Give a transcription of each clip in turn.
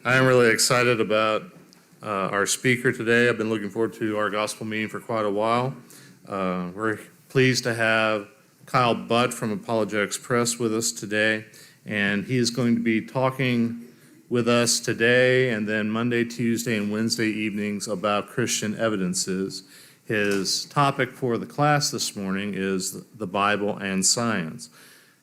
I am really excited about our speaker today. I've been looking forward to our gospel meeting for quite a while. We're pleased to have Kyle Butt from Apologetics Press with us today, and he is going to be talking with us today and then Monday, Tuesday, and Wednesday evenings about Christian evidences. His topic for the class this morning is the Bible and science.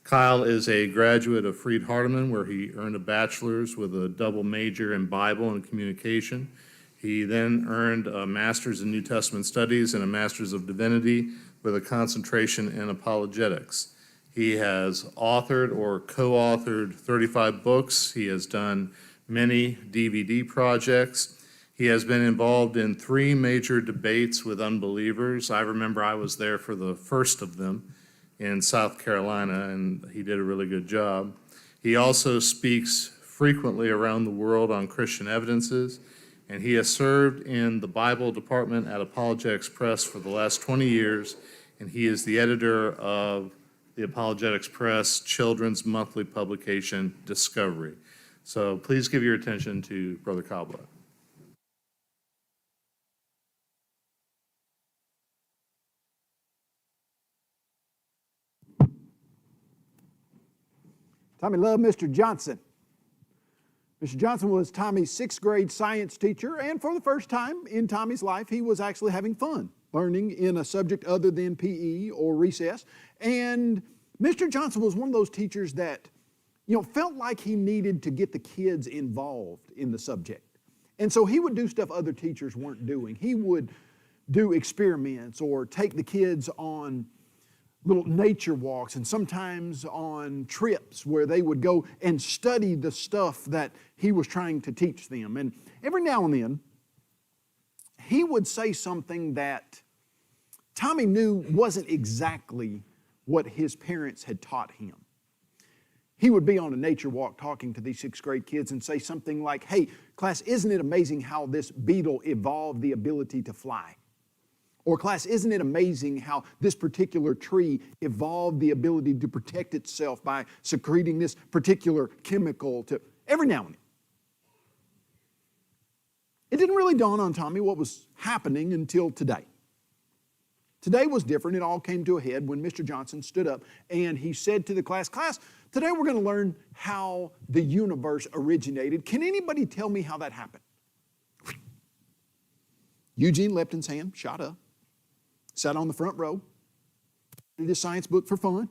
Kyle is a graduate of Freed-Hardeman, where he earned a bachelor's with a double major in Bible and communication. He then earned a master's in New Testament studies and a master's of divinity with a concentration in apologetics. He has authored or co-authored 35 books. He has done many DVD projects. He has been involved in 3 major debates with unbelievers. I remember I was there for the first of them in South Carolina, and he did a really good job. He also speaks frequently around the world on Christian evidences, and he has served in the Bible department at Apologetics Press for the last 20 years, and he is the editor of the Apologetics Press children's monthly publication, Discovery. So please give your attention to Brother Kyle Butt. Tommy loved Mr. Johnson. Mr. Johnson was Tommy's 6th grade science teacher, and for the first time in Tommy's life, he was actually having fun learning in a subject other than PE or recess. And Mr. Johnson was one of those teachers that, felt like he needed to get the kids involved in the subject. And so he would do stuff other teachers weren't doing. He would do experiments or take the kids on little nature walks and sometimes on trips where they would go and study the stuff that he was trying to teach them. And every now and then, he would say something that Tommy knew wasn't exactly what his parents had taught him. He would be on a nature walk talking to these 6th grade kids and say something like, "Hey, class, isn't it amazing how this beetle evolved the ability to fly?" Or, "Class, isn't it amazing how this particular tree evolved the ability to protect itself by secreting this particular chemical to..." Every now and then. It didn't really dawn on Tommy what was happening until today. Today was different. It all came to a head when Mr. Johnson stood up and he said to the class, "Today we're going to learn how the universe originated. Can anybody tell me how that happened?" Eugene Lepton's hand shot up. Sat on the front row, did his science book for fun,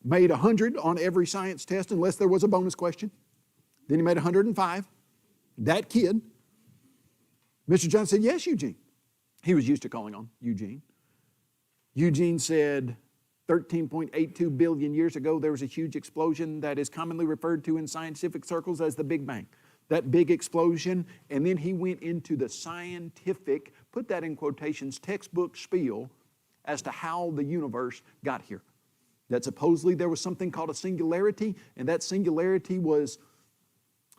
made 100 on every science test unless there was a bonus question. Then he made 105. That kid, Mr. Johnson said, "Yes, Eugene." He was used to calling on Eugene. Eugene said, 13.82 billion years ago, there was a huge explosion that is commonly referred to in scientific circles as the Big Bang. That big explosion, and then he went into the scientific, put that in quotations, textbook spiel as to how the universe got here. That supposedly there was something called a singularity, and that singularity was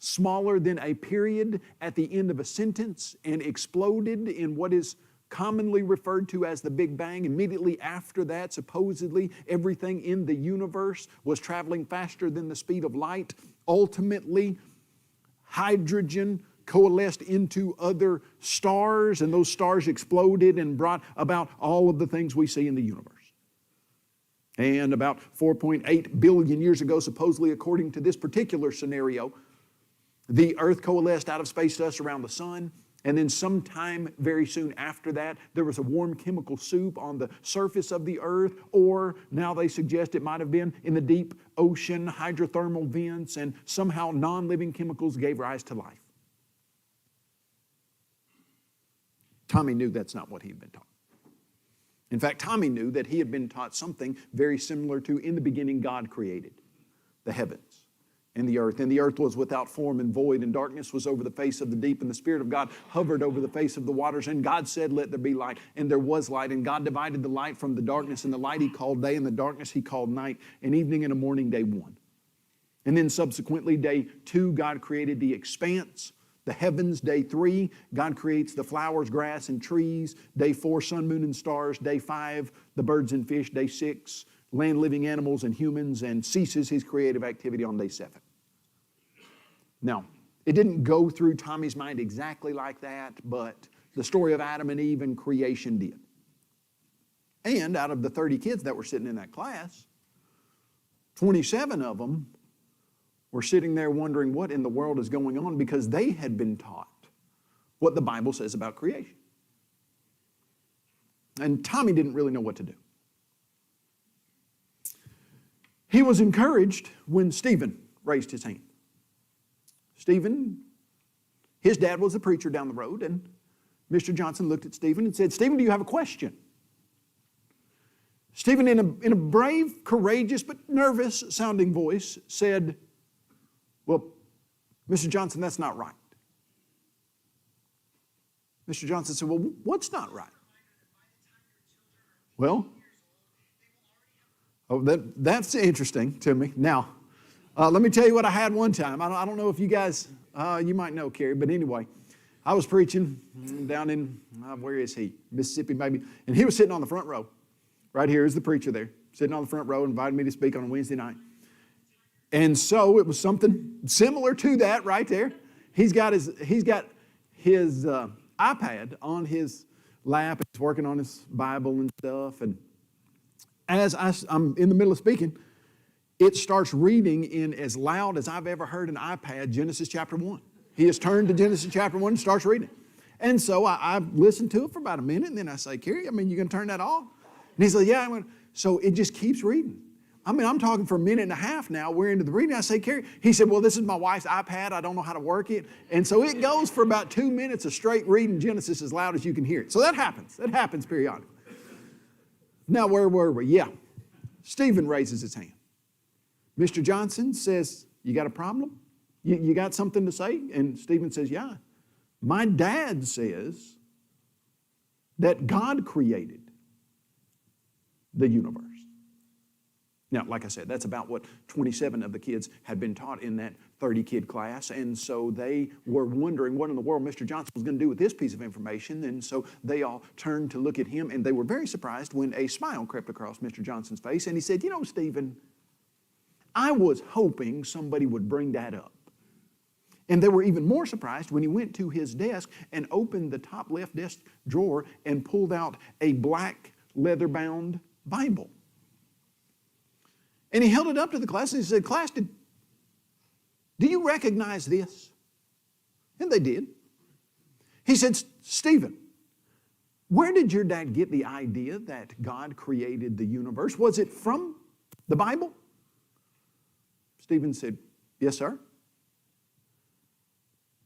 smaller than a period at the end of a sentence and exploded in what is commonly referred to as the Big Bang. Immediately after that, supposedly, everything in the universe was traveling faster than the speed of light. Ultimately, hydrogen coalesced into other stars, and those stars exploded and brought about all of the things we see in the universe. And about 4.8 billion years ago, supposedly according to this particular scenario, the Earth coalesced out of space dust around the sun, and then sometime very soon after that, there was a warm chemical soup on the surface of the Earth, or now they suggest it might have been in the deep ocean, hydrothermal vents, and somehow non-living chemicals gave rise to life. Tommy knew that's not what he had been taught. In fact, Tommy knew that he had been taught something very similar to, in the beginning, God created the heavens and the earth was without form and void, and darkness was over the face of the deep, and the Spirit of God hovered over the face of the waters, and God said, "Let there be light," and there was light, and God divided the light from the darkness, and the light He called day, and the darkness He called night, and evening and a morning, day 1. And then subsequently, day 2, God created the expanse, the heavens. Day 3, God creates the flowers, grass, and trees. Day 4, sun, moon, and stars. Day 5, the birds and fish. Day 6, land, living animals, and humans, and ceases His creative activity on day 7. Now, It didn't go through Tommy's mind exactly like that, but the story of Adam and Eve and creation did. And out of the 30 kids that were sitting in that class, 27 of them were sitting there wondering what in the world is going on because they had been taught what the Bible says about creation. And Tommy didn't really know what to do. He was encouraged when Stephen raised his hand. Stephen, his dad was a preacher down the road, and Mr. Johnson looked at Stephen and said, "Stephen, do you have a question?" Stephen, in a brave, courageous, but nervous sounding voice, said, "Well, Mr. Johnson, that's not right." Mr. Johnson said, "Well, what's not right?" Well, that's interesting to me. Now, let me tell you what I had one time. I don't know if you guys, you might know, Kerry, but anyway, I was preaching down in, where is he? Mississippi, maybe. And he was sitting on the front row. Right here is the preacher there, sitting on the front row, invited me to speak on a Wednesday night. And so it was something similar to that right there. He's got his iPad on his lap. He's working on his Bible and stuff. And as I'm in the middle of speaking, it starts reading in as loud as I've ever heard an iPad, Genesis chapter 1. He has turned to Genesis chapter 1 and starts reading. And so I listened to it for about a minute, and then I say, "Kerry, you going to turn that off?" And he said, "Yeah, I'm going to." So it just keeps reading. I'm talking for a minute and a half now. We're into the reading. I say, "Kerry," he said, "Well, this is my wife's iPad. I don't know how to work it." And so it goes for about 2 minutes of straight reading Genesis as loud as you can hear it. So that happens. That happens periodically. Now, where were we? Yeah. Stephen raises his hand. Mr. Johnson says, "You got a problem? You got something to say?" And Stephen says, "Yeah. My dad says that God created the universe." Now, like I said, that's about what 27 of the kids had been taught in that 30-kid class. And so they were wondering what in the world Mr. Johnson was going to do with this piece of information. And so they all turned to look at him, and they were very surprised when a smile crept across Mr. Johnson's face. And he said, "You know, Stephen, I was hoping somebody would bring that up." And they were even more surprised when he went to his desk and opened the top left desk drawer and pulled out a black leather-bound Bible. And he held it up to the class and he said, "Class, do you recognize this?" And they did. He said, "Stephen, where did your dad get the idea that God created the universe? Was it from the Bible?" Stephen said, "Yes, sir."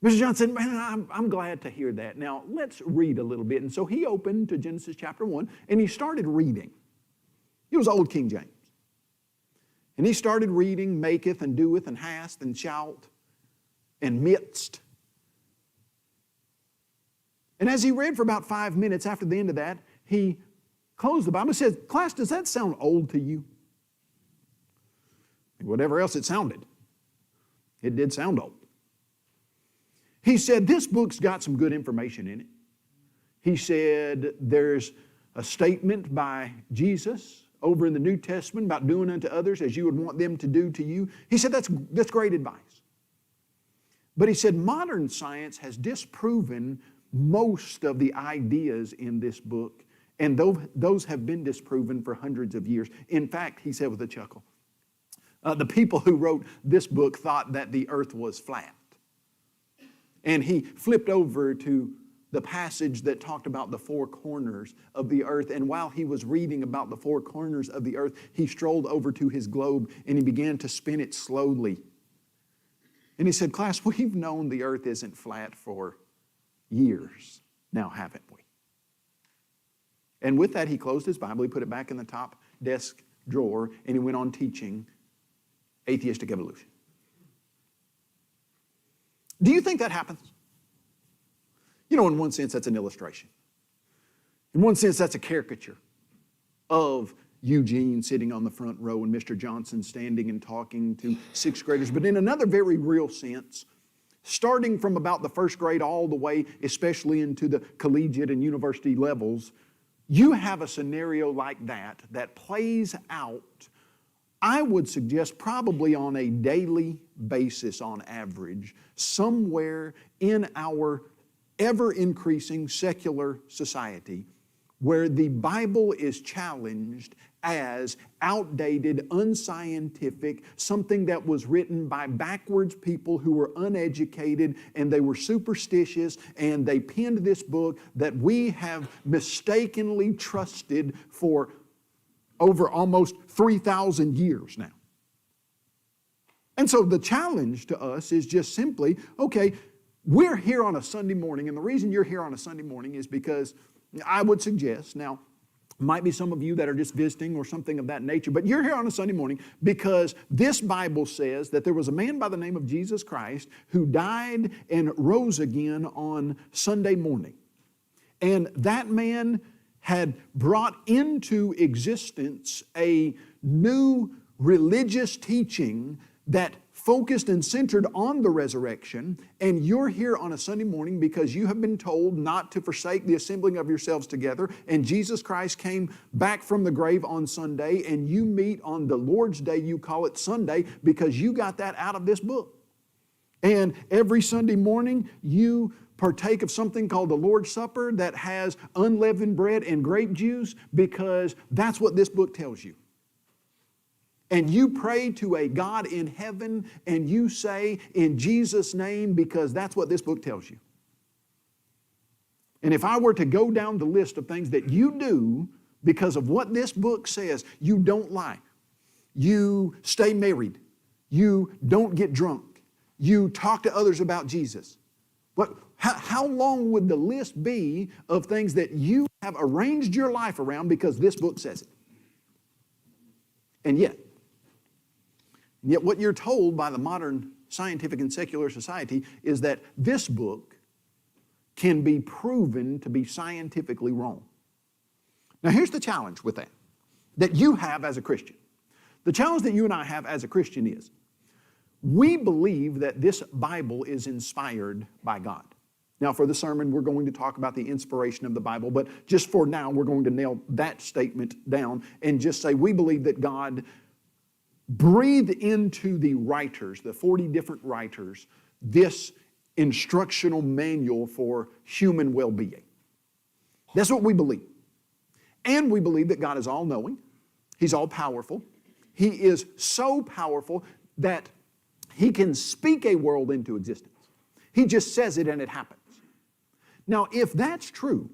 Mr. Johnson said, "Man, I'm glad to hear that. Now, let's read a little bit." And so he opened to Genesis chapter 1, and he started reading. It was Old King James. And he started reading, "maketh and doeth and hast and shalt and midst." And as he read for about 5 minutes after the end of that, he closed the Bible and said, "Class, does that sound old to you?" Whatever else it sounded, it did sound old. He said, "This book's got some good information in it." He said, "There's a statement by Jesus over in the New Testament about doing unto others as you would want them to do to you." He said, that's great advice. But he said, modern science has disproven most of the ideas in this book, and those have been disproven for hundreds of years. In fact, he said with a chuckle, the people who wrote this book thought that the earth was flat. And he flipped over to the passage that talked about the four corners of the earth. And while he was reading about the four corners of the earth, he strolled over to his globe and he began to spin it slowly. And he said, "Class, we've known the earth isn't flat for years now, haven't we?" And with that, he closed his Bible, he put it back in the top desk drawer, and he went on teaching atheistic evolution. Do you think that happens? You know, in one sense, that's an illustration. In one sense, that's a caricature of Eugene sitting on the front row and Mr. Johnson standing and talking to sixth graders. But in another very real sense, starting from about the first grade all the way, especially into the collegiate and university levels, you have a scenario like that plays out I would suggest probably on a daily basis on average, somewhere in our ever-increasing secular society, where the Bible is challenged as outdated, unscientific, something that was written by backwards people who were uneducated and they were superstitious, and they penned this book that we have mistakenly trusted for over almost 3,000 years now. And so the challenge to us is just simply, okay, we're here on a Sunday morning, and the reason you're here on a Sunday morning is because I would suggest, now, might be some of you that are just visiting or something of that nature, but you're here on a Sunday morning because this Bible says that there was a man by the name of Jesus Christ who died and rose again on Sunday morning. And that man had brought into existence a new religious teaching that focused and centered on the resurrection, and you're here on a Sunday morning because you have been told not to forsake the assembling of yourselves together, and Jesus Christ came back from the grave on Sunday, and you meet on the Lord's Day, you call it Sunday, because you got that out of this book. And every Sunday morning, you partake of something called the Lord's Supper that has unleavened bread and grape juice, because that's what this book tells you. And you pray to a God in heaven and you say, in Jesus' name, because that's what this book tells you. And if I were to go down the list of things that you do because of what this book says, you don't lie, you stay married, you don't get drunk, you talk to others about Jesus. But how long would the list be of things that you have arranged your life around because this book says it? And yet what you're told by the modern scientific and secular society is that this book can be proven to be scientifically wrong. Now here's the challenge with that you have as a Christian. The challenge that you and I have as a Christian is, we believe that this Bible is inspired by God. Now for the sermon, we're going to talk about the inspiration of the Bible, but just for now, we're going to nail that statement down and just say we believe that God breathed into the writers, the 40 different writers, this instructional manual for human well-being. That's what we believe. And we believe that God is all-knowing. He's all-powerful. He is so powerful that He can speak a world into existence. He just says it and it happens. Now, if that's true,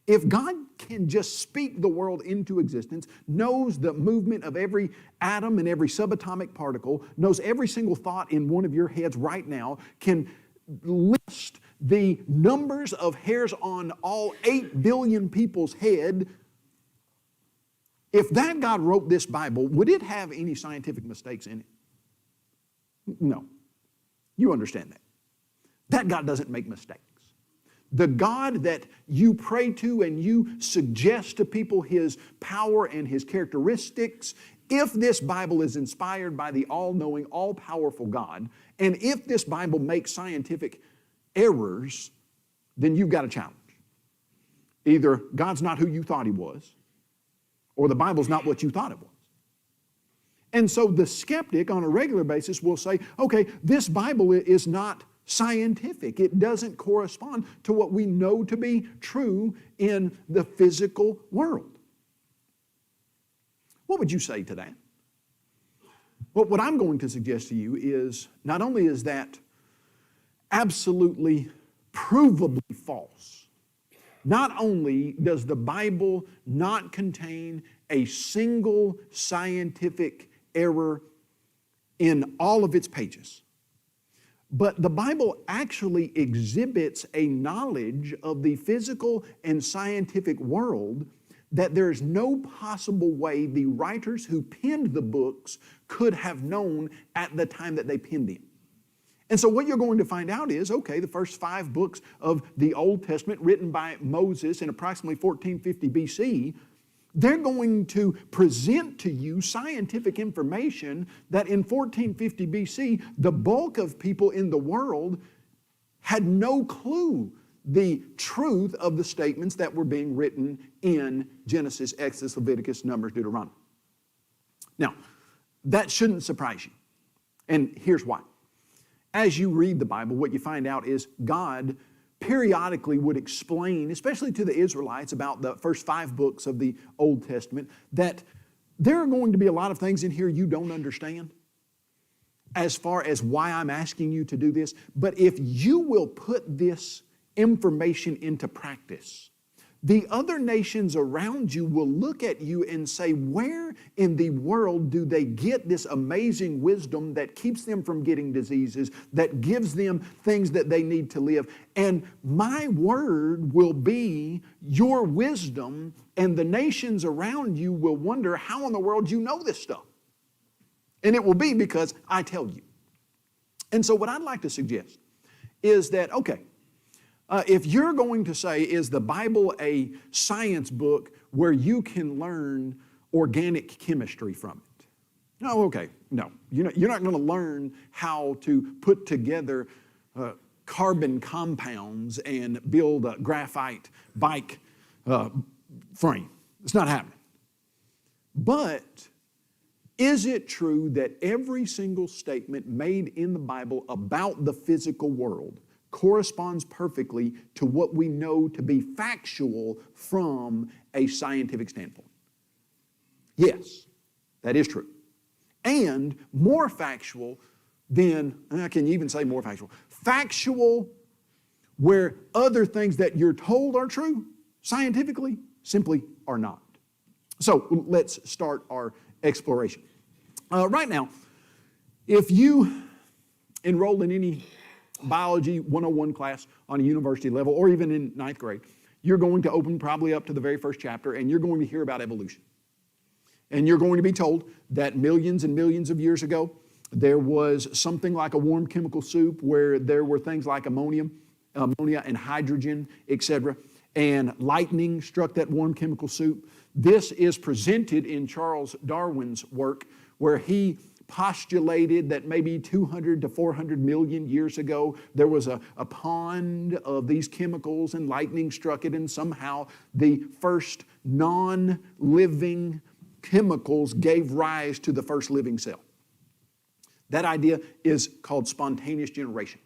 if God can just speak the world into existence, knows the movement of every atom and every subatomic particle, knows every single thought in one of your heads right now, can list the numbers of hairs on all 8 billion people's head, if that God wrote this Bible, would it have any scientific mistakes in it? No. You understand that. That God doesn't make mistakes. The God that you pray to and you suggest to people His power and His characteristics, if this Bible is inspired by the all-knowing, all-powerful God, and if this Bible makes scientific errors, then you've got a challenge. Either God's not who you thought He was, or the Bible's not what you thought it was. And so the skeptic on a regular basis will say, okay, this Bible is not scientific. It doesn't correspond to what we know to be true in the physical world. What would you say to that? Well, what I'm going to suggest to you is not only is that absolutely provably false, not only does the Bible not contain a single scientific error in all of its pages, but the Bible actually exhibits a knowledge of the physical and scientific world that there's no possible way the writers who penned the books could have known at the time that they penned them. And so what you're going to find out is, okay, the first 5 books of the Old Testament written by Moses in approximately 1450 BC, they're going to present to you scientific information that in 1450 BC, the bulk of people in the world had no clue the truth of the statements that were being written in Genesis, Exodus, Leviticus, Numbers, Deuteronomy. Now, That shouldn't surprise you. And here's why. As you read the Bible, what you find out is God periodically would explain, especially to the Israelites about the first 5 books of the Old Testament, that there are going to be a lot of things in here you don't understand as far as why I'm asking you to do this. But if you will put this information into practice, the other nations around you will look at you and say, where in the world do they get this amazing wisdom that keeps them from getting diseases, that gives them things that they need to live? And my word will be your wisdom, and the nations around you will wonder how in the world you know this stuff. And it will be because I tell you. And so what I'd like to suggest is that, okay, if you're going to say, is the Bible a science book where you can learn organic chemistry from it? No, okay, no. You're not going to learn how to put together carbon compounds and build a graphite bike frame. It's not happening. But is it true that every single statement made in the Bible about the physical world corresponds perfectly to what we know to be factual from a scientific standpoint? Yes, that is true. And more factual than, can you even say more factual? Factual where other things that you're told are true, scientifically, simply are not. So let's start our exploration. Right now, if you enroll in any biology 101 class on a university level, or even in 9th grade, you're going to open probably up to the very first chapter, and you're going to hear about evolution. And you're going to be told that millions and millions of years ago, there was something like a warm chemical soup where there were things like ammonia and hydrogen, etc. And lightning struck that warm chemical soup. This is presented in Charles Darwin's work, where he postulated that maybe 200 to 400 million years ago, there was a pond of these chemicals and lightning struck it, and somehow the first non-living chemicals gave rise to the first living cell. That idea is called spontaneous generation.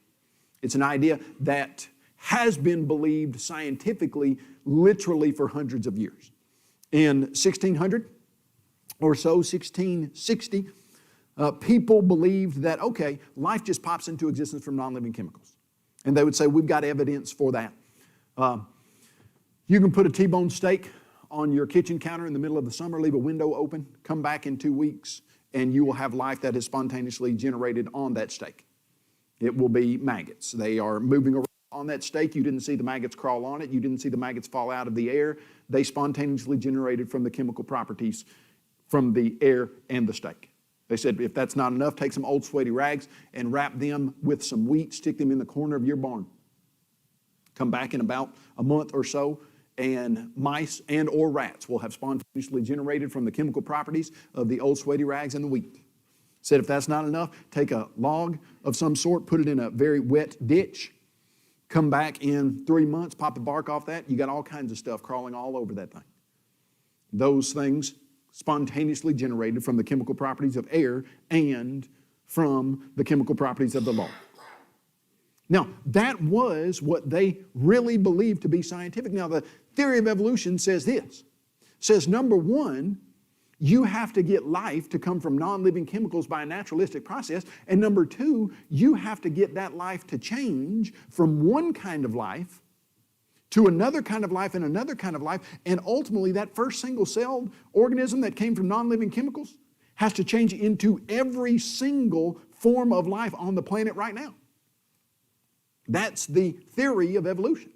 It's an idea that has been believed scientifically literally for hundreds of years. In 1600 or so, 1660, people believed that, okay, life just pops into existence from non-living chemicals. And they would say, we've got evidence for that. You can put a T-bone steak on your kitchen counter in the middle of the summer, leave a window open, come back in 2 weeks, and you will have life that is spontaneously generated on that steak. It will be maggots. They are moving around on that steak. You didn't see the maggots crawl on it. You didn't see the maggots fall out of the air. They spontaneously generated from the chemical properties from the air and the steak. They said, if that's not enough, take some old sweaty rags and wrap them with some wheat, stick them in the corner of your barn. Come back in about a month or so, and mice and or rats will have spontaneously generated from the chemical properties of the old sweaty rags and the wheat. Said if that's not enough, take a log of some sort, put it in a very wet ditch, come back in 3 months, pop the bark off that, you got all kinds of stuff crawling all over that thing. Those things spontaneously generated from the chemical properties of air and from the chemical properties of the law. Now, that was what they really believed to be scientific. Now, the theory of evolution says this. Says, number one, you have to get life to come from non-living chemicals by a naturalistic process. And number two, you have to get that life to change from one kind of life to another kind of life and another kind of life. And ultimately, that first single-celled organism that came from non-living chemicals has to change into every single form of life on the planet right now. That's the theory of evolution.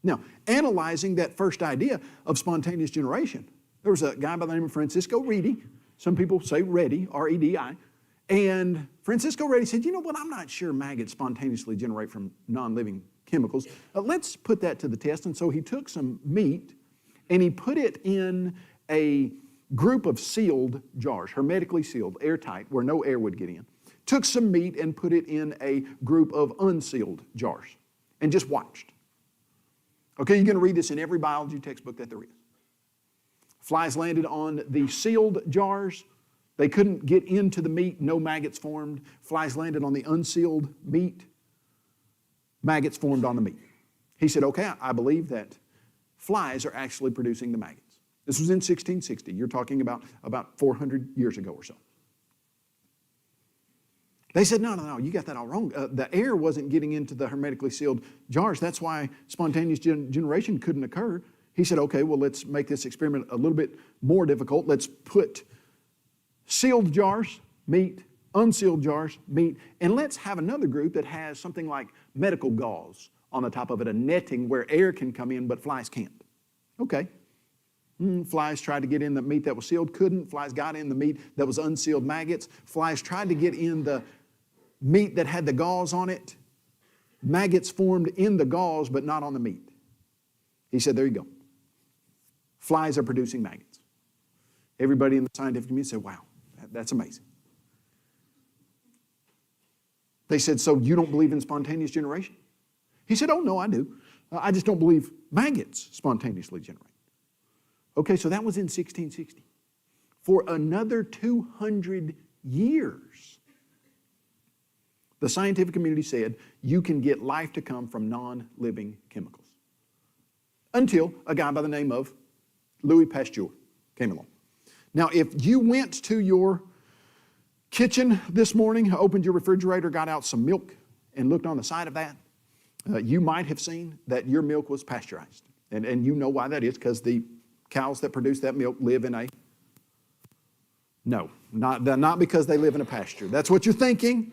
Now, analyzing that first idea of spontaneous generation, there was a guy by the name of Francisco Redi. Some people say Redi, R-E-D-I. And Francisco Redi said, you know what, I'm not sure maggots spontaneously generate from non-living chemicals. Let's put that to the test. And so he took some meat and he put it in a group of sealed jars, hermetically sealed, airtight, where no air would get in. Took some meat and put it in a group of unsealed jars and just watched. Okay, you're going to read this in every biology textbook that there is. Flies landed on the sealed jars. They couldn't get into the meat, no maggots formed. Flies landed on the unsealed meat, maggots formed on the meat. He said, okay, I believe that flies are actually producing the maggots. This was in 1660. You're talking about 400 years ago or so. They said, no, you got that all wrong. The air wasn't getting into the hermetically sealed jars. That's why spontaneous generation couldn't occur. He said, okay, well, let's make this experiment a little bit more difficult. Let's put sealed jars, meat, unsealed jars, meat, and let's have another group that has something like medical gauze on the top of it, a netting where air can come in, but flies can't. Okay. Flies tried to get in the meat that was sealed, couldn't. Flies got in the meat that was unsealed, maggots. Flies tried to get in the meat that had the gauze on it. Maggots formed in the gauze, but not on the meat. He said, there you go. Flies are producing maggots. Everybody in the scientific community said, wow, that's amazing. They said, so you don't believe in spontaneous generation? He said, oh, no, I do. I just don't believe maggots spontaneously generate. Okay, so that was in 1660. For another 200 years, the scientific community said you can get life to come from non-living chemicals. Until a guy by the name of Louis Pasteur came along. Now, if you went to your kitchen this morning, opened your refrigerator, got out some milk, and looked on the side of that, you might have seen that your milk was pasteurized. And you know why that is, because the cows that produce that milk live in a... No, not because they live in a pasture. That's what you're thinking,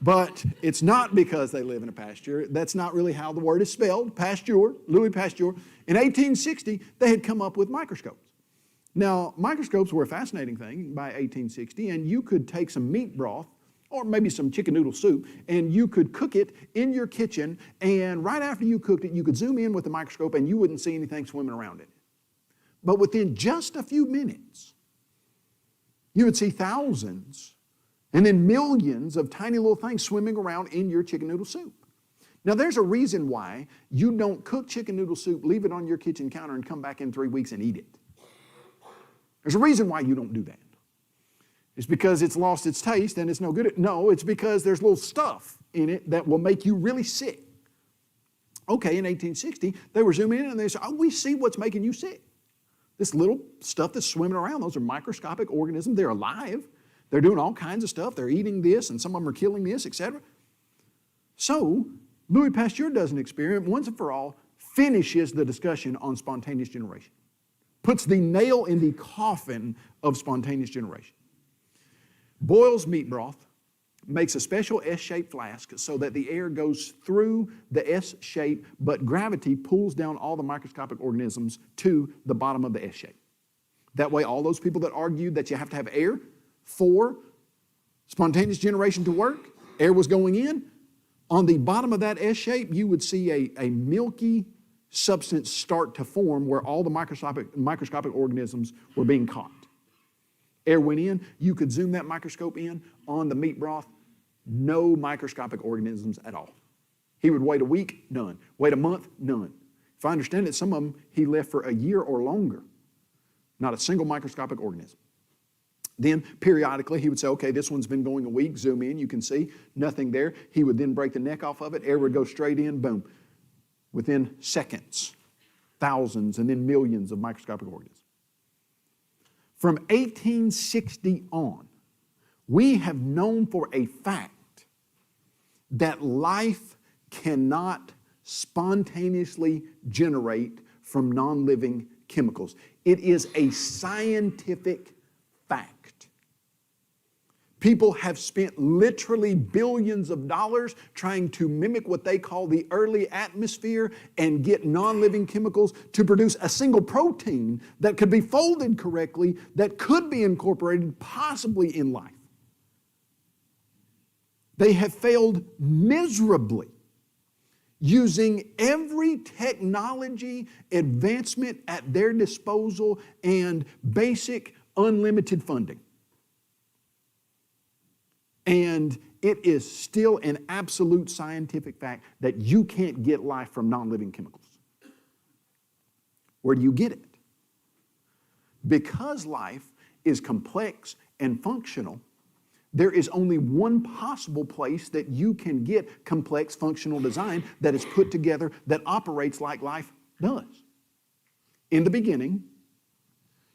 but it's not because they live in a pasture. That's not really how the word is spelled. Pasteur, Louis Pasteur. In 1860, they had come up with microscopes. Now, microscopes were a fascinating thing by 1860, and you could take some meat broth or maybe some chicken noodle soup, and you could cook it in your kitchen, and right after you cooked it, you could zoom in with the microscope and you wouldn't see anything swimming around in it. But within just a few minutes, you would see thousands and then millions of tiny little things swimming around in your chicken noodle soup. Now, there's a reason why you don't cook chicken noodle soup, leave it on your kitchen counter, and come back in 3 weeks and eat it. There's a reason why you don't do that. It's because it's lost its taste and it's no good. No, it's because there's little stuff in it that will make you really sick. Okay, in 1860, they were zooming in and they said, oh, we see what's making you sick. This little stuff that's swimming around, those are microscopic organisms. They're alive. They're doing all kinds of stuff. They're eating this, and some of them are killing this, etc. So, Louis Pasteur does an experiment, once and for all, finishes the discussion on spontaneous generation. Puts the nail in the coffin of spontaneous generation. Boils meat broth, makes a special S-shaped flask so that the air goes through the S shape, but gravity pulls down all the microscopic organisms to the bottom of the S shape. That way, all those people that argued that you have to have air for spontaneous generation to work, air was going in. On the bottom of that S shape, you would see a milky substance start to form where all the microscopic organisms were being caught. Air went in, you could zoom that microscope in on the meat broth, no microscopic organisms at all. He would wait a week, none. Wait a month, none. If I understand it, some of them he left for a year or longer. Not a single microscopic organism. Then periodically he would say, okay, this one's been going a week, zoom in, you can see, nothing there. He would then break the neck off of it, air would go straight in, boom. Within seconds, thousands and then millions of microscopic organisms. From 1860 on, we have known for a fact that life cannot spontaneously generate from non-living chemicals. It is a scientific fact. People have spent literally billions of dollars trying to mimic what they call the early atmosphere and get non-living chemicals to produce a single protein that could be folded correctly, that could be incorporated possibly in life. They have failed miserably using every technology advancement at their disposal and basic unlimited funding. And it is still an absolute scientific fact that you can't get life from non-living chemicals. Where do you get it? Because life is complex and functional, there is only one possible place that you can get complex functional design that is put together that operates like life does. In the beginning,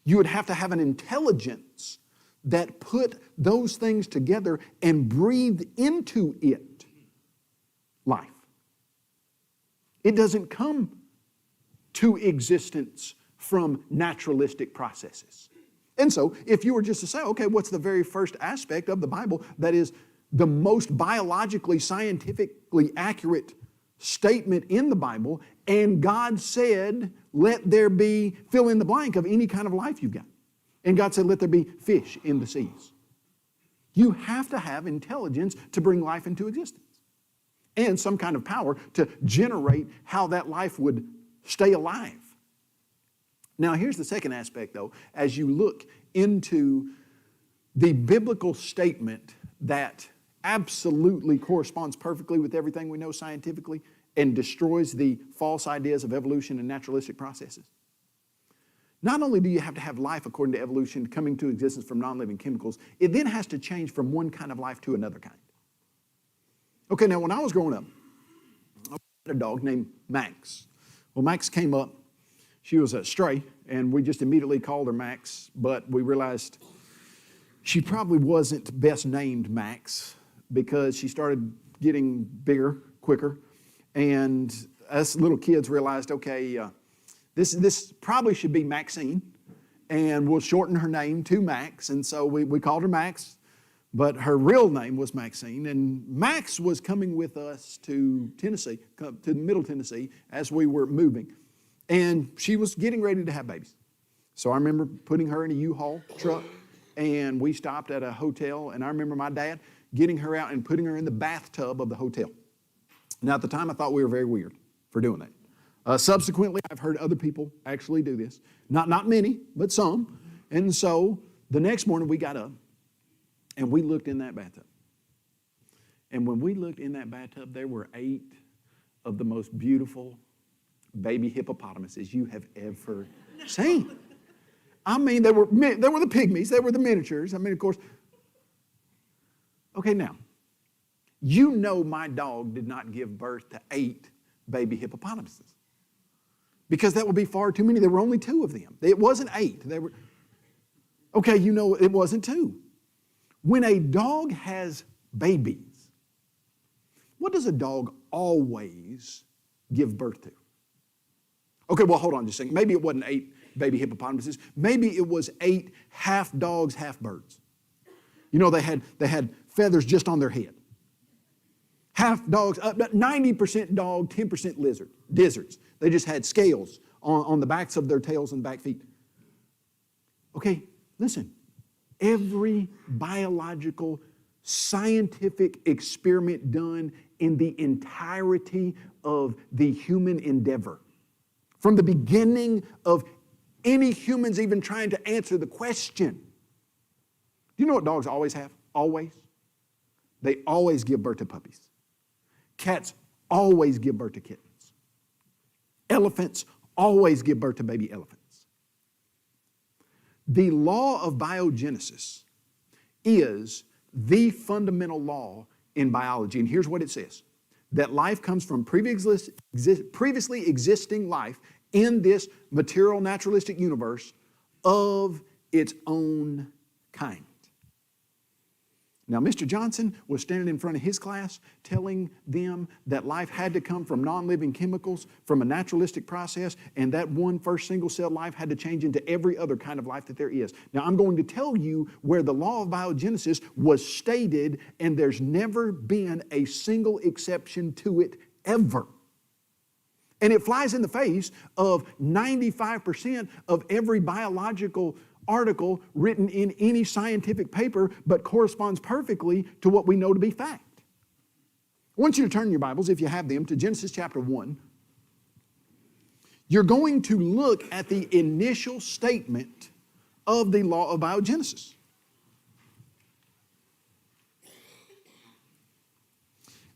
you would have to have an intelligence that put those things together and breathed into it life. It doesn't come to existence from naturalistic processes. And so, if you were just to say, okay, what's the very first aspect of the Bible that is the most biologically, scientifically accurate statement in the Bible, and God said, let there be, fill in the blank of any kind of life you've got. And God said, let there be fish in the seas. You have to have intelligence to bring life into existence. And some kind of power to generate how that life would stay alive. Now, here's the second aspect, though. As you look into the biblical statement that absolutely corresponds perfectly with everything we know scientifically and destroys the false ideas of evolution and naturalistic processes. Not only do you have to have life according to evolution coming to existence from non-living chemicals, it then has to change from one kind of life to another kind. Okay, now when I was growing up, I had a dog named Max. Well, Max came up. She was a stray, and we just immediately called her Max, but we realized she probably wasn't best named Max because she started getting bigger quicker, and us little kids realized, okay, this probably should be Maxine, and we'll shorten her name to Max, and so we called her Max, but her real name was Maxine, and Max was coming with us to Tennessee, to Middle Tennessee, as we were moving. And she was getting ready to have babies. So I remember putting her in a U-Haul truck, and we stopped at a hotel, and I remember my dad getting her out and putting her in the bathtub of the hotel. Now, at the time, I thought we were very weird for doing that. Subsequently, I've heard other people actually do this. Not many, but some. And so the next morning, we got up, and we looked in that bathtub. And when we looked in that bathtub, there were 8 of the most beautiful baby hippopotamuses you have ever seen. I mean, they were the pygmies, they were the miniatures. I mean, of course. Okay, now, you know my dog did not give birth to 8 baby hippopotamuses because that would be far too many. There were only 2 of them. It wasn't 8. They were. Okay, you know it wasn't 2. When a dog has babies, what does a dog always give birth to? Okay, well, hold on just a second. Maybe it wasn't 8 baby hippopotamuses. Maybe it was 8 half dogs, half birds. You know, they had feathers just on their head. Half dogs, 90% dog, 10% lizards. They just had scales on the backs of their tails and back feet. Okay, listen. Every biological, scientific experiment done in the entirety of the human endeavor, from the beginning of any humans even trying to answer the question. Do you know what dogs always have? Always. They always give birth to puppies. Cats always give birth to kittens. Elephants always give birth to baby elephants. The law of biogenesis is the fundamental law in biology. And here's what it says. That life comes from previously existing life in this material naturalistic universe of its own kind. Now, Mr. Johnson was standing in front of his class telling them that life had to come from non-living chemicals, from a naturalistic process, and that one first single-cell life had to change into every other kind of life that there is. Now, I'm going to tell you where the law of biogenesis was stated, and there's never been a single exception to it ever. And it flies in the face of 95% of every biological article written in any scientific paper, but corresponds perfectly to what we know to be fact. I want you to turn your Bibles, if you have them, to Genesis chapter 1. You're going to look at the initial statement of the law of biogenesis.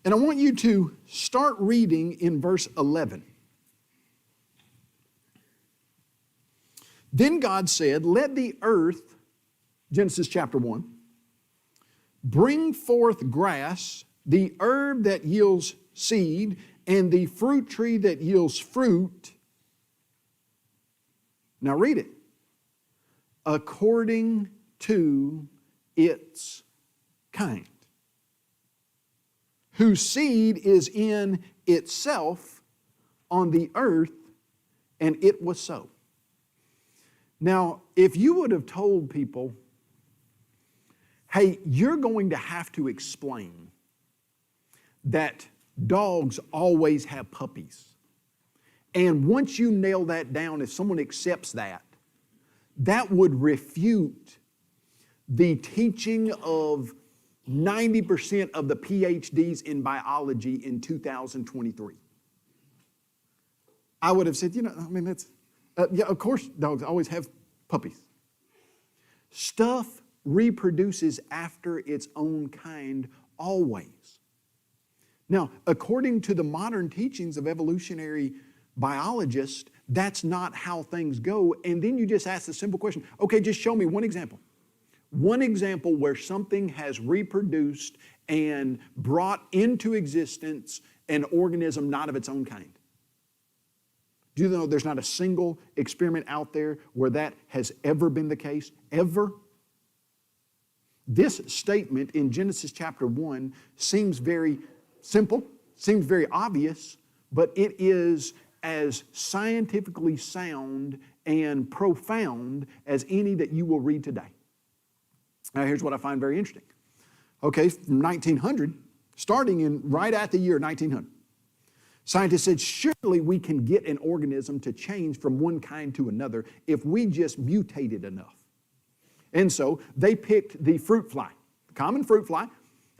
And I want you to start reading in verse 11. Then God said, "Let the earth Genesis chapter 1. Bring forth grass, the herb that yields seed, and the fruit tree that yields fruit. Now read it. According to its kind. Whose seed is in itself on the earth, and it was so. Now, if you would have told people, hey, you're going to have to explain that dogs always have puppies. And once you nail that down, if someone accepts that, that would refute the teaching of 90% of the PhDs in biology in 2023. I would have said, that's, yeah, of course dogs always have puppies. Stuff reproduces after its own kind always. Now, according to the modern teachings of evolutionary biologists, that's not how things go. And then you just ask the simple question, okay, just show me one example. One example where something has reproduced and brought into existence an organism not of its own kind. Do you know there's not a single experiment out there where that has ever been the case? Ever? This statement in Genesis chapter 1 seems very simple, seems very obvious, but it is as scientifically sound and profound as any that you will read today. Now here's what I find very interesting. Okay, from 1900, starting in right at the year 1900, scientists said, surely we can get an organism to change from one kind to another if we just mutate it enough. And so they picked the fruit fly, the common fruit fly,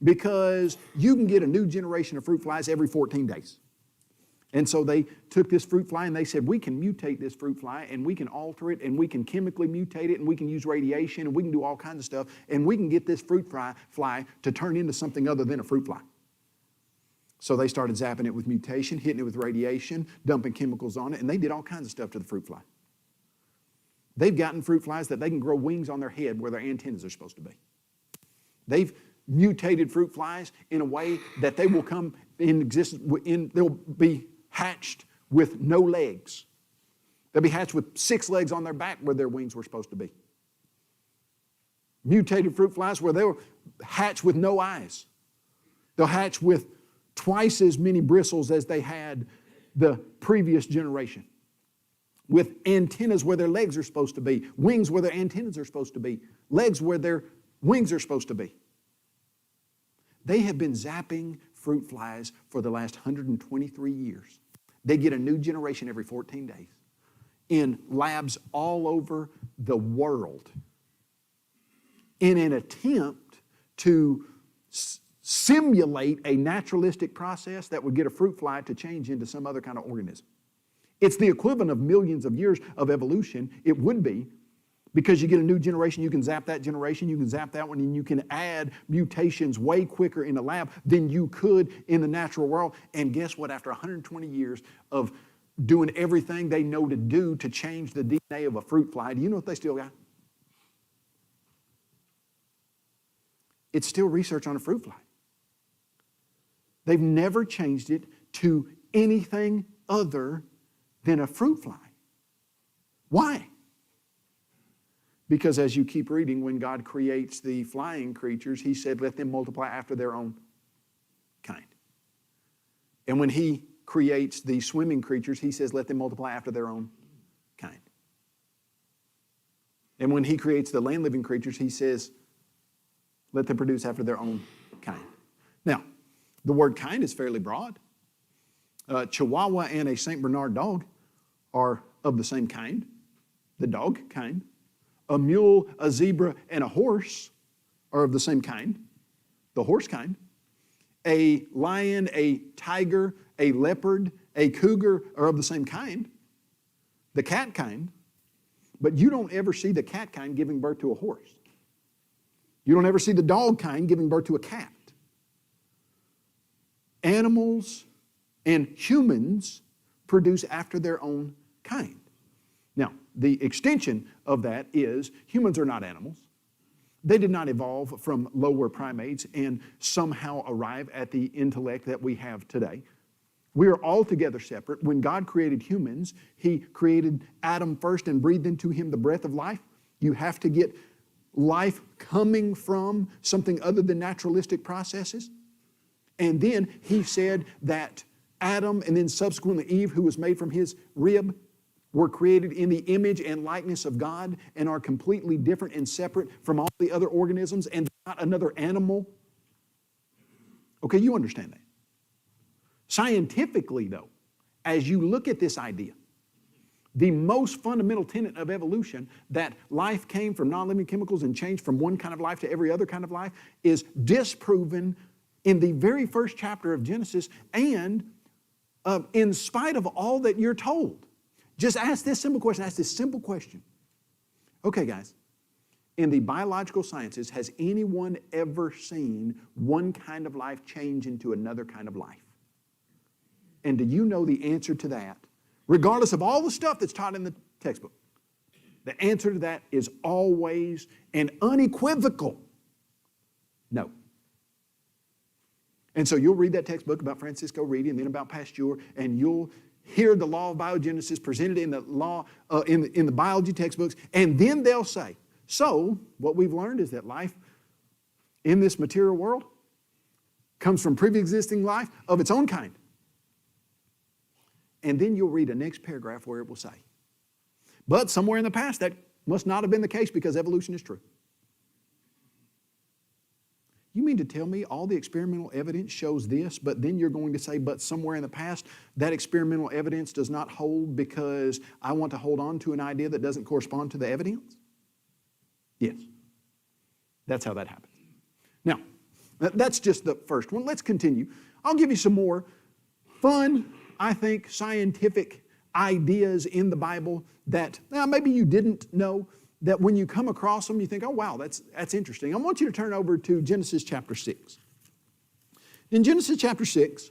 because you can get a new generation of fruit flies every 14 days. And so they took this fruit fly and they said, we can mutate this fruit fly and we can alter it and we can chemically mutate it and we can use radiation and we can do all kinds of stuff and we can get this fruit fly to turn into something other than a fruit fly. So they started zapping it with mutation, hitting it with radiation, dumping chemicals on it, and they did all kinds of stuff to the fruit fly. They've gotten fruit flies that they can grow wings on their head where their antennas are supposed to be. They've mutated fruit flies in a way that they will come in existence, they'll be hatched with no legs. They'll be hatched with 6 legs on their back where their wings were supposed to be. Mutated fruit flies where they'll hatch with no eyes. They'll hatch with twice as many bristles as they had the previous generation. With antennas where their legs are supposed to be, wings where their antennas are supposed to be, legs where their wings are supposed to be. They have been zapping fruit flies for the last 123 years. They get a new generation every 14 days in labs all over the world in an attempt to simulate a naturalistic process that would get a fruit fly to change into some other kind of organism. It's the equivalent of millions of years of evolution. It would be, because you get a new generation, you can zap that generation, you can zap that one, and you can add mutations way quicker in a lab than you could in the natural world. And guess what? After 120 years of doing everything they know to do to change the DNA of a fruit fly, do you know what they still got? It's still research on a fruit fly. They've never changed it to anything other than a fruit fly. Why? Because as you keep reading, when God creates the flying creatures, He said, let them multiply after their own kind. And when He creates the swimming creatures, He says, let them multiply after their own kind. And when He creates the land-living creatures, He says, let them produce after their own kind. Now, the word kind is fairly broad. Chihuahua and a St. Bernard dog are of the same kind, the dog kind. A mule, a zebra, and a horse are of the same kind, the horse kind. A lion, a tiger, a leopard, a cougar are of the same kind, the cat kind. But you don't ever see the cat kind giving birth to a horse. You don't ever see the dog kind giving birth to a cat. Animals and humans produce after their own kind. Now, the extension of that is humans are not animals. They did not evolve from lower primates and somehow arrive at the intellect that we have today. We are altogether separate. When God created humans, He created Adam first and breathed into him the breath of life. You have to get life coming from something other than naturalistic processes. And then He said that Adam and then subsequently Eve, who was made from his rib, were created in the image and likeness of God and are completely different and separate from all the other organisms and not another animal. Okay, you understand that. Scientifically, though, as you look at this idea, the most fundamental tenet of evolution, that life came from non-living chemicals and changed from one kind of life to every other kind of life, is disproven in the very first chapter of Genesis and in spite of all that you're told. Just ask this simple question. Okay, guys, in the biological sciences, has anyone ever seen one kind of life change into another kind of life? And do you know the answer to that? Regardless of all the stuff that's taught in the textbook, the answer to that is always and unequivocal no. And so you'll read that textbook about Francisco Reedy and then about Pasteur, and you'll hear the law of biogenesis presented in the law in the biology textbooks, and then they'll say, so what we've learned is that life in this material world comes from pre-existing life of its own kind. And then you'll read the next paragraph where it will say, but somewhere in the past that must not have been the case because evolution is true. You mean to tell me all the experimental evidence shows this, but then you're going to say, but somewhere in the past, that experimental evidence does not hold because I want to hold on to an idea that doesn't correspond to the evidence? Yes. That's how that happens. Now, that's just the first one. Let's continue. I'll give you some more fun, I think, scientific ideas in the Bible that maybe you didn't know, that when you come across them, you think, oh, wow, that's interesting. I want you to turn over to Genesis chapter 6. In Genesis chapter 6,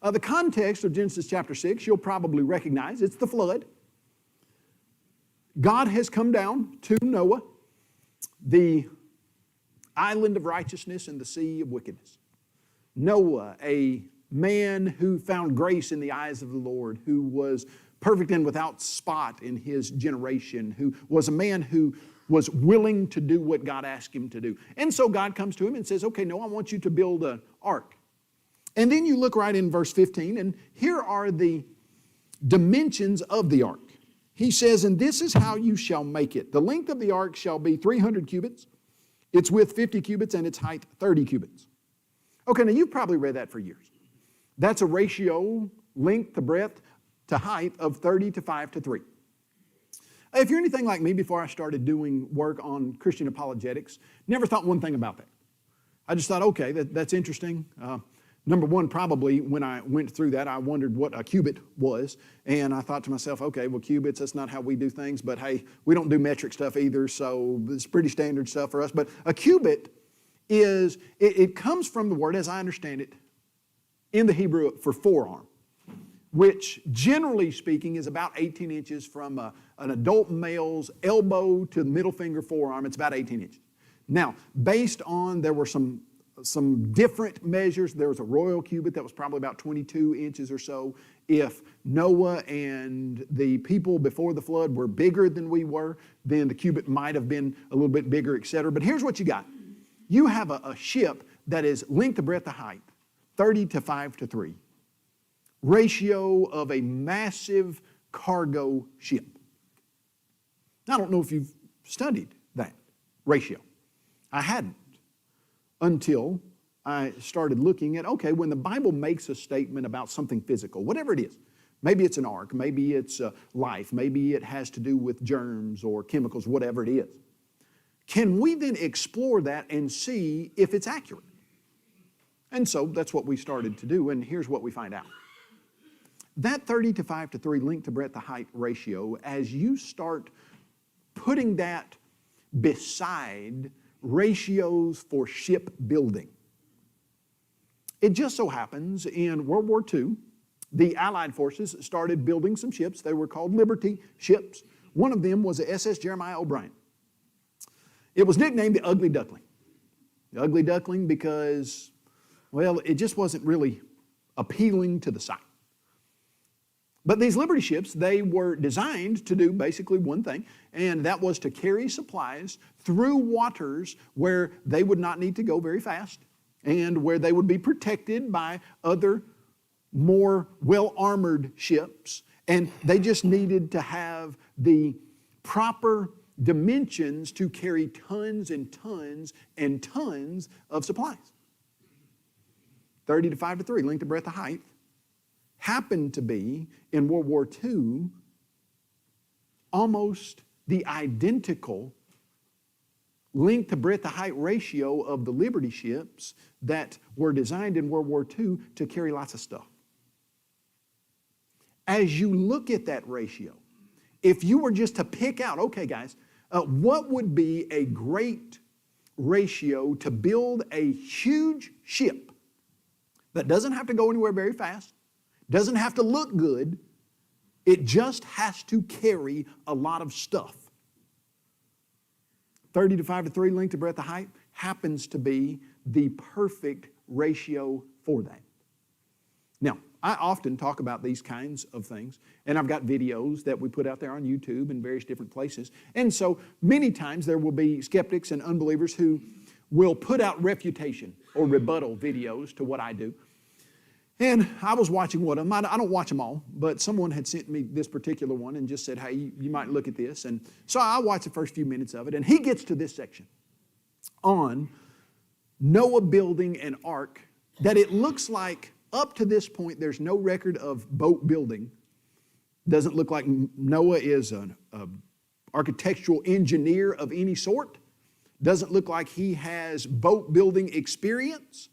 the context of Genesis chapter 6, you'll probably recognize. It's the flood. God has come down to Noah, the island of righteousness and the sea of wickedness. Noah, a man who found grace in the eyes of the Lord, who was perfect and without spot in his generation, who was a man who was willing to do what God asked him to do. And so God comes to him and says, okay, Noah, I want you to build an ark. And then you look right in verse 15, and here are the dimensions of the ark. He says, and this is how you shall make it. The length of the ark shall be 300 cubits, its width 50 cubits, and its height 30 cubits. Okay, now you've probably read that for years. That's a ratio, length to breadth to height of 30 to 5 to 3. If you're anything like me, before I started doing work on Christian apologetics, never thought one thing about that. I just thought, okay, that's interesting. Number one, probably when I went through that, I wondered what a cubit was. And I thought to myself, okay, well, cubits, that's not how we do things. But hey, we don't do metric stuff either, so it's pretty standard stuff for us. But a cubit is, it comes from the word, as I understand it, in the Hebrew for forearm, which generally speaking is about 18 inches from an adult male's elbow to the middle finger forearm. It's about 18 inches. Now, based on, there were some different measures. There was a royal cubit that was probably about 22 inches or so. If Noah and the people before the flood were bigger than we were, then the cubit might have been a little bit bigger, etc. But here's what you got. You have a ship that is length to breadth to height, 30 to 5 to 3. Ratio of a massive cargo ship. I don't know if you've studied that ratio. I hadn't until I started looking at, okay, when the Bible makes a statement about something physical, whatever it is, maybe it's an ark, maybe it's life, maybe it has to do with germs or chemicals, whatever it is. Can we then explore that and see if it's accurate? And so that's what we started to do, and here's what we find out. That 30 to 5 to 3 length to breadth to height ratio, as you start putting that beside ratios for ship building, it just so happens in World War II, the Allied forces started building some ships. They were called Liberty ships. One of them was the SS Jeremiah O'Brien. It was nicknamed the Ugly Duckling. The Ugly Duckling because, well, it just wasn't really appealing to the sight. But these Liberty ships, they were designed to do basically one thing, and that was to carry supplies through waters where they would not need to go very fast and where they would be protected by other more well-armored ships, and they just needed to have the proper dimensions to carry tons and tons and tons of supplies. 30 to 5 to 3, length to breadth to height, happened to be, in World War II, almost the identical length to breadth to height ratio of the Liberty ships that were designed in World War II to carry lots of stuff. As you look at that ratio, if you were just to pick out, okay guys, what would be a great ratio to build a huge ship that doesn't have to go anywhere very fast, doesn't have to look good, it just has to carry a lot of stuff. 30 to 5 to 3, length to breadth to height, happens to be the perfect ratio for that. Now, I often talk about these kinds of things, and I've got videos that we put out there on YouTube and various different places. And so many times there will be skeptics and unbelievers who will put out refutation or rebuttal videos to what I do. And I was watching one of them. I don't watch them all, but someone had sent me this particular one and just said, hey, you might look at this. And so I watched the first few minutes of it, and he gets to this section on Noah building an ark that it looks like up to this point there's no record of boat building. Doesn't look like Noah is an architectural engineer of any sort. Doesn't look like he has boat building experience.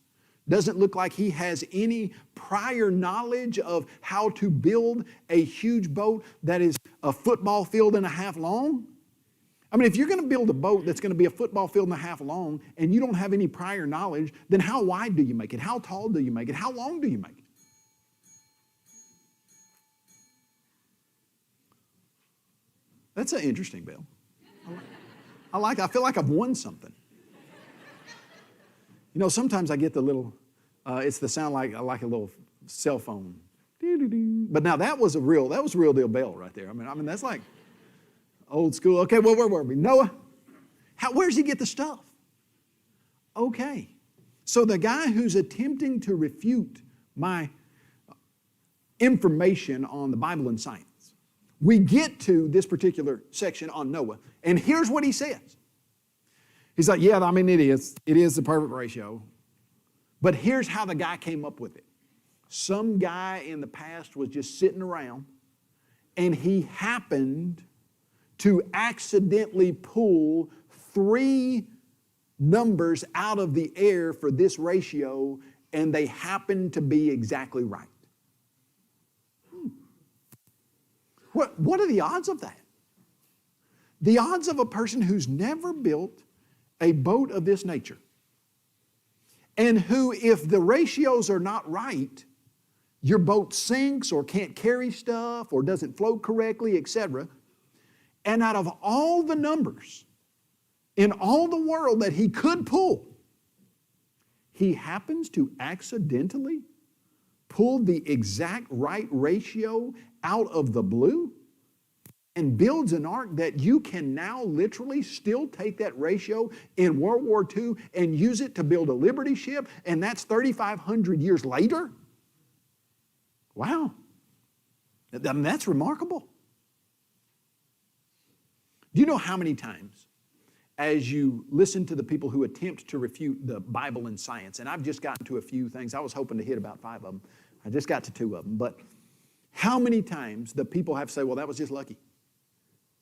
Doesn't look like he has any prior knowledge of how to build a huge boat that is a football field and a half long. I mean, if you're going to build a boat that's going to be a football field and a half long and you don't have any prior knowledge, then how wide do you make it? How tall do you make it? How long do you make it? That's an interesting bill. I feel like I've won something. You know, sometimes I get the little, it's the sound like a little cell phone. But now that was a real deal bell right there. I mean that's like old school. Okay, well, where were we? Noah, where's he get the stuff? Okay, so the guy who's attempting to refute my information on the Bible and science, we get to this particular section on Noah, and here's what he says. He's like, yeah, I mean, it is the perfect ratio. But here's how the guy came up with it. Some guy in the past was just sitting around, and he happened to accidentally pull 3 numbers out of the air for this ratio, and they happened to be exactly right. What are the odds of that? The odds of a person who's never built a boat of this nature, and who, if the ratios are not right, your boat sinks or can't carry stuff or doesn't float correctly, etc. And out of all the numbers in all the world that he could pull, he happens to accidentally pull the exact right ratio out of the blue and builds an ark that you can now literally still take that ratio in World War II and use it to build a Liberty ship, and that's 3,500 years later? Wow. I mean, that's remarkable. Do you know how many times, as you listen to the people who attempt to refute the Bible and science, and I've just gotten to a few things, I was hoping to hit about 5 of them, I just got to 2 of them, but how many times the people have to say, well, that was just lucky.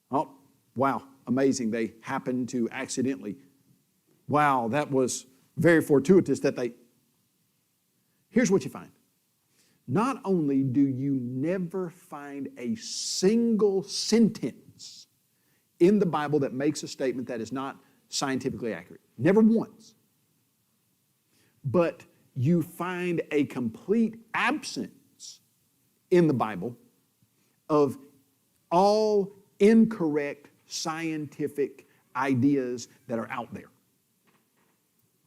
Oh, wow, amazing, they happened to accidentally. Wow, that was very fortuitous that they... Here's what you find. Not only do you never find a single sentence in the Bible that makes a statement that is not scientifically accurate. Never once. But you find a complete absence in the Bible of all incorrect scientific ideas that are out there.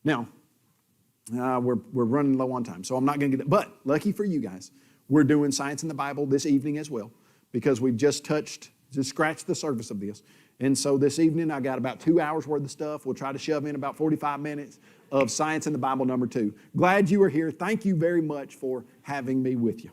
Now, we're running low on time, so I'm not going to get it. But lucky for you guys, we're doing Science in the Bible this evening as well, because we've just scratched the surface of this. And so this evening, I got about 2 hours worth of stuff. We'll try to shove in about 45 minutes of Science in the Bible number 2. Glad you were here. Thank you very much for having me with you.